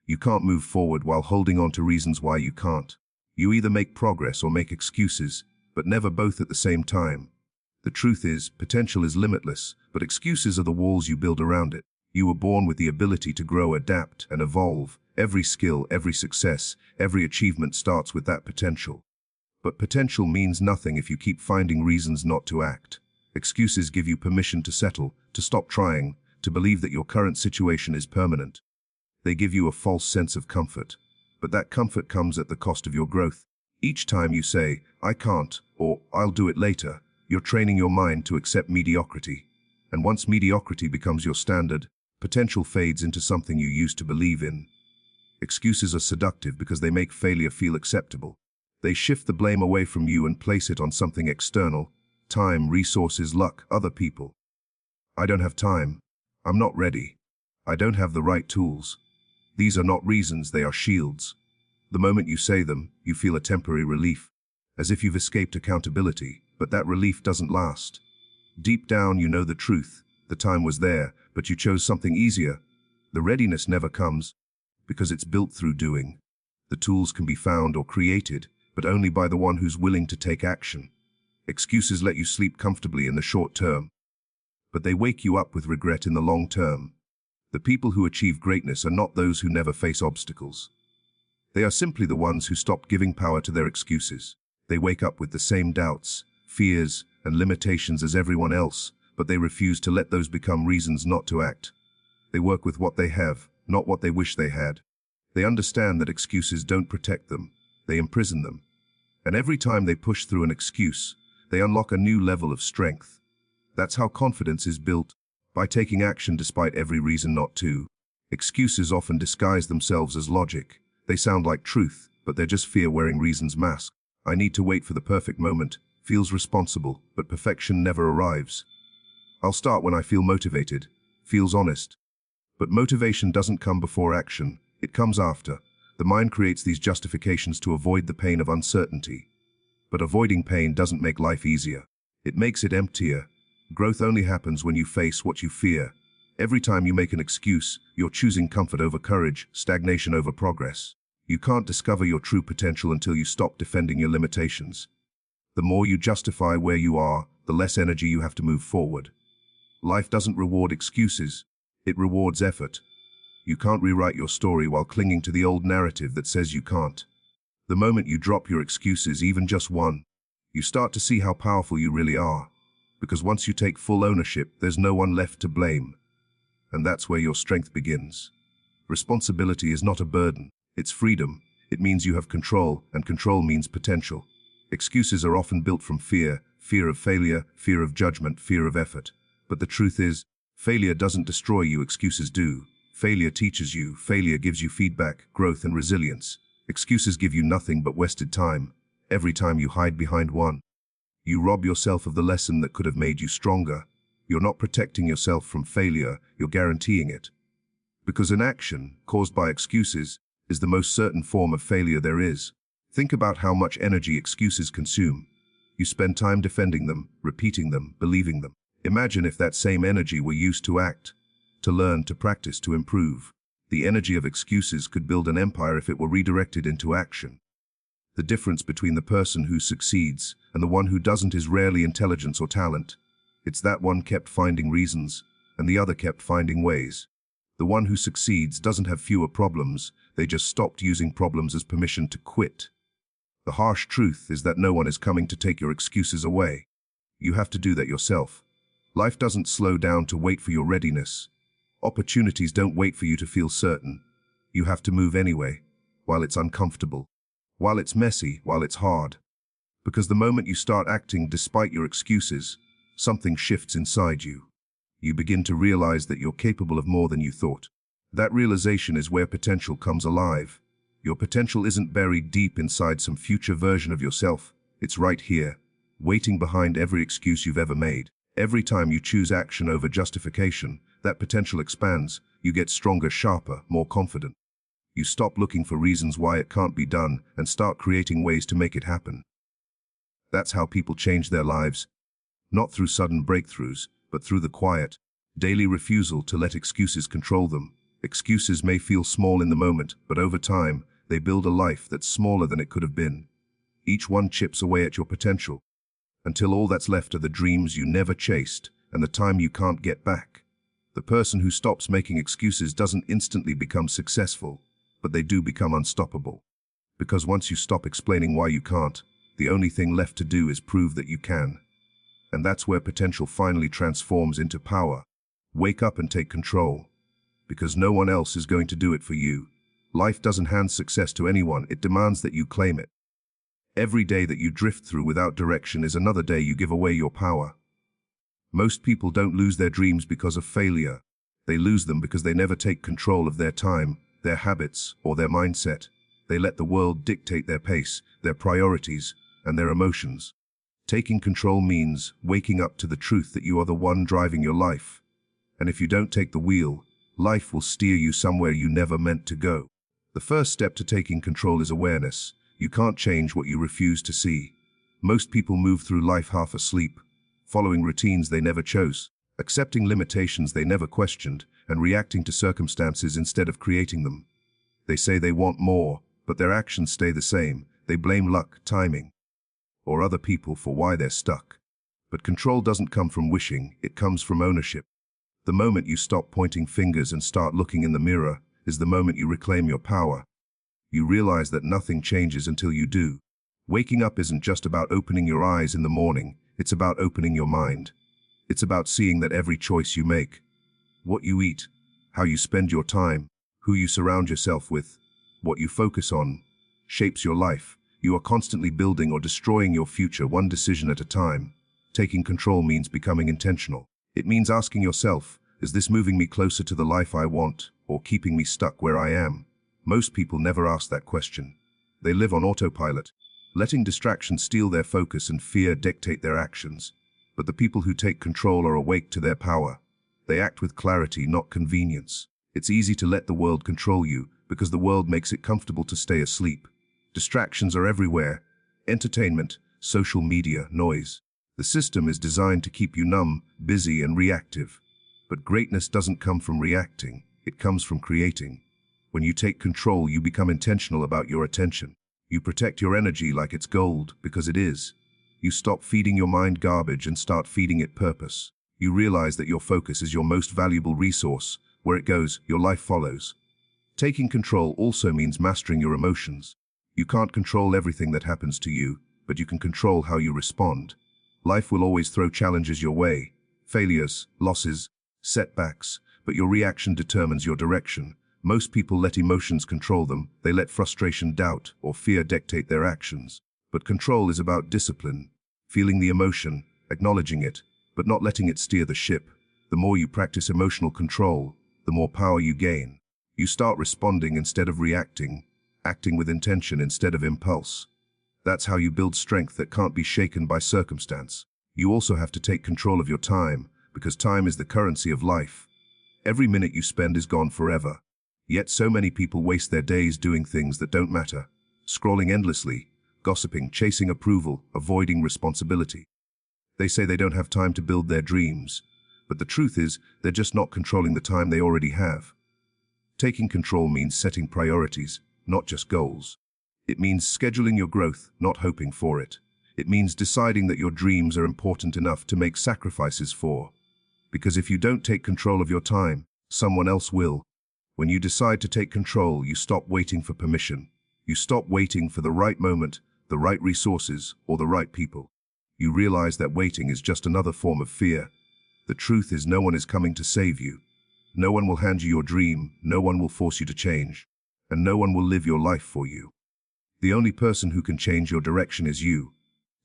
You can't move forward while holding on to reasons why you can't. You either make progress or make excuses, but never both at the same time. The truth is, potential is limitless, but excuses are the walls you build around it. You were born with the ability to grow, adapt, and evolve. Every skill, every success, every achievement starts with that potential. But potential means nothing if you keep finding reasons not to act. Excuses give you permission to settle, to stop trying, to believe that your current situation is permanent. They give you a false sense of comfort, but that comfort comes at the cost of your growth. Each time you say, "I can't," or "I'll do it later," you're training your mind to accept mediocrity. And once mediocrity becomes your standard, potential fades into something you used to believe in. Excuses are seductive because they make failure feel acceptable. They shift the blame away from you and place it on something external: time, resources, luck, other people. "I don't have time. I'm not ready. I don't have the right tools." These are not reasons, they are shields. The moment you say them, you feel a temporary relief, as if you've escaped accountability, but that relief doesn't last. Deep down, you know the truth. The time was there, but you chose something easier. The readiness never comes, because it's built through doing. The tools can be found or created, but only by the one who's willing to take action. Excuses let you sleep comfortably in the short term, but they wake you up with regret in the long term. The people who achieve greatness are not those who never face obstacles. They are simply the ones who stop giving power to their excuses. They wake up with the same doubts, fears, and limitations as everyone else, but they refuse to let those become reasons not to act. They work with what they have, not what they wish they had. They understand that excuses don't protect them, they imprison them. And every time they push through an excuse, they unlock a new level of strength. That's how confidence is built, by taking action despite every reason not to. Excuses often disguise themselves as logic. They sound like truth, but they're just fear wearing reason's mask. "I need to wait for the perfect moment" feels responsible, but perfection never arrives. "I'll start when I feel motivated" feels honest. But motivation doesn't come before action, it comes after. The mind creates these justifications to avoid the pain of uncertainty. But avoiding pain doesn't make life easier. It makes it emptier. Growth only happens when you face what you fear. Every time you make an excuse, you're choosing comfort over courage, stagnation over progress. You can't discover your true potential until you stop defending your limitations. The more you justify where you are, the less energy you have to move forward. Life doesn't reward excuses, it rewards effort. You can't rewrite your story while clinging to the old narrative that says you can't. The moment you drop your excuses, even just one, you start to see how powerful you really are. Because once you take full ownership, there's no one left to blame. And that's where your strength begins. Responsibility is not a burden, it's freedom. It means you have control, and control means potential. Excuses are often built from fear: fear of failure, fear of judgment, fear of effort. But the truth is, failure doesn't destroy you, excuses do. Failure teaches you, failure gives you feedback, growth, and resilience. Excuses give you nothing but wasted time. Every time you hide behind one, you rob yourself of the lesson that could have made you stronger. You're not protecting yourself from failure, you're guaranteeing it. Because inaction, caused by excuses, is the most certain form of failure there is. Think about how much energy excuses consume. You spend time defending them, repeating them, believing them. Imagine if that same energy were used to act, to learn, to practice, to improve. The energy of excuses could build an empire if it were redirected into action. The difference between the person who succeeds and the one who doesn't is rarely intelligence or talent. It's that one kept finding reasons, and the other kept finding ways. The one who succeeds doesn't have fewer problems, they just stopped using problems as permission to quit. The harsh truth is that no one is coming to take your excuses away. You have to do that yourself. Life doesn't slow down to wait for your readiness. Opportunities don't wait for you to feel certain. You have to move anyway, while it's uncomfortable, while it's messy, while it's hard. Because the moment you start acting despite your excuses, something shifts inside you. You begin to realize that you're capable of more than you thought. That realization is where potential comes alive. Your potential isn't buried deep inside some future version of yourself. It's right here, waiting behind every excuse you've ever made. Every time you choose action over justification, that potential expands. You get stronger, sharper, more confident. You stop looking for reasons why it can't be done and start creating ways to make it happen. That's how people change their lives. Not through sudden breakthroughs, but through the quiet, daily refusal to let excuses control them. Excuses may feel small in the moment, but over time, they build a life that's smaller than it could have been. Each one chips away at your potential, until all that's left are the dreams you never chased and the time you can't get back. The person who stops making excuses doesn't instantly become successful, but they do become unstoppable. Because once you stop explaining why you can't, The only thing left to do is prove that you can. And that's where potential finally transforms into power. Wake up and take control. Because no one else is going to do it for you. Life doesn't hand success to anyone, it demands that you claim it. Every day that you drift through without direction is another day you give away your power. Most people don't lose their dreams because of failure. They lose them because they never take control of their time, their habits, or their mindset. They let the world dictate their pace, their priorities, and their emotions. Taking control means waking up to the truth that you are the one driving your life. And if you don't take the wheel, life will steer you somewhere you never meant to go. The first step to taking control is awareness. You can't change what you refuse to see. Most people move through life half asleep, following routines they never chose, accepting limitations they never questioned, and reacting to circumstances instead of creating them. They say they want more, but their actions stay the same. They blame luck, timing, or other people for why they're stuck. But control doesn't come from wishing, it comes from ownership. The moment you stop pointing fingers and start looking in the mirror is the moment you reclaim your power. You realize that nothing changes until you do. Waking up isn't just about opening your eyes in the morning, it's about opening your mind. It's about seeing that every choice you make, what you eat, how you spend your time, who you surround yourself with, what you focus on, shapes your life. You are constantly building or destroying your future one decision at a time. Taking control means becoming intentional. It means asking yourself, is this moving me closer to the life I want, or keeping me stuck where I am? Most people never ask that question. They live on autopilot, letting distractions steal their focus and fear dictate their actions. But the people who take control are awake to their power. They act with clarity, not convenience. It's easy to let the world control you because the world makes it comfortable to stay asleep. Distractions are everywhere. Entertainment, social media, noise. The system is designed to keep you numb, busy, and reactive. But greatness doesn't come from reacting, it comes from creating. When you take control, you become intentional about your attention. You protect your energy like it's gold, because it is. You stop feeding your mind garbage and start feeding it purpose. You realize that your focus is your most valuable resource. Where it goes, your life follows. Taking control also means mastering your emotions. You can't control everything that happens to you, but you can control how you respond. Life will always throw challenges your way, failures, losses, setbacks, but your reaction determines your direction. Most people let emotions control them. They let frustration, doubt, or fear dictate their actions. But control is about discipline, feeling the emotion, acknowledging it, but not letting it steer the ship. The more you practice emotional control, the more power you gain. You start responding instead of reacting, acting with intention instead of impulse. That's how you build strength that can't be shaken by circumstance. You also have to take control of your time, because time is the currency of life. Every minute you spend is gone forever. Yet so many people waste their days doing things that don't matter, scrolling endlessly, gossiping, chasing approval, avoiding responsibility. They say they don't have time to build their dreams, but the truth is they're just not controlling the time they already have. Taking control means setting priorities, not just goals. It means scheduling your growth, not hoping for it. It means deciding that your dreams are important enough to make sacrifices for. Because if you don't take control of your time, someone else will. When you decide to take control, you stop waiting for permission. You stop waiting for the right moment, the right resources, or the right people. You realize that waiting is just another form of fear. The truth is no one is coming to save you. No one will hand you your dream, no one will force you to change, and no one will live your life for you. The only person who can change your direction is you.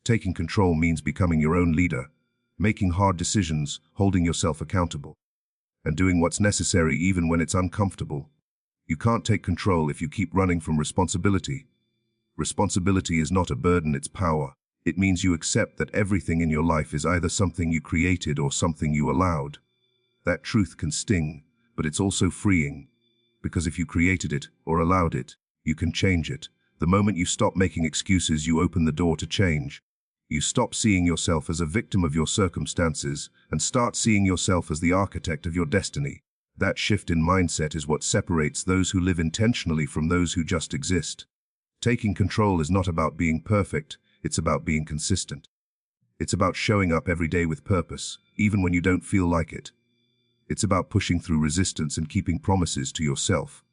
Taking control means becoming your own leader, making hard decisions, holding yourself accountable, and doing what's necessary even when it's uncomfortable. You can't take control if you keep running from responsibility. Responsibility is not a burden, it's power. It means you accept that everything in your life is either something you created or something you allowed. That truth can sting, but it's also freeing. Because if you created it or allowed it, you can change it. The moment you stop making excuses, you open the door to change. You stop seeing yourself as a victim of your circumstances and start seeing yourself as the architect of your destiny. That shift in mindset is what separates those who live intentionally from those who just exist. Taking control is not about being perfect, it's about being consistent. It's about showing up every day with purpose, even when you don't feel like it. It's about pushing through resistance and keeping promises to yourself.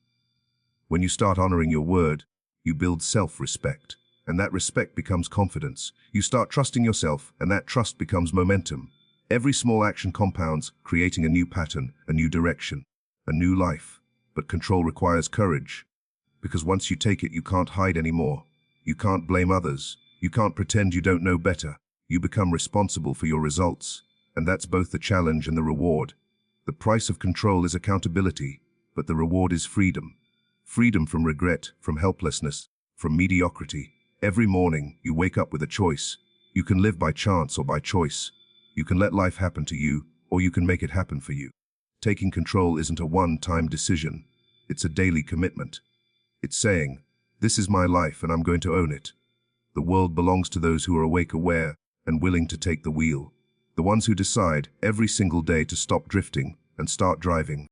When you start honoring your word, you build self-respect, and that respect becomes confidence. You start trusting yourself, and that trust becomes momentum. Every small action compounds, creating a new pattern, a new direction, a new life. But control requires courage, because once you take it, you can't hide anymore. You can't blame others. You can't pretend you don't know better. You become responsible for your results, and that's both the challenge and the reward. The price of control is accountability, but the reward is freedom. Freedom from regret, from helplessness, from mediocrity. Every morning, you wake up with a choice. You can live by chance or by choice. You can let life happen to you, or you can make it happen for you. Taking control isn't a one-time decision. It's a daily commitment. It's saying, this is my life and I'm going to own it. The world belongs to those who are awake, aware, and willing to take the wheel. The ones who decide every single day to stop drifting and start driving.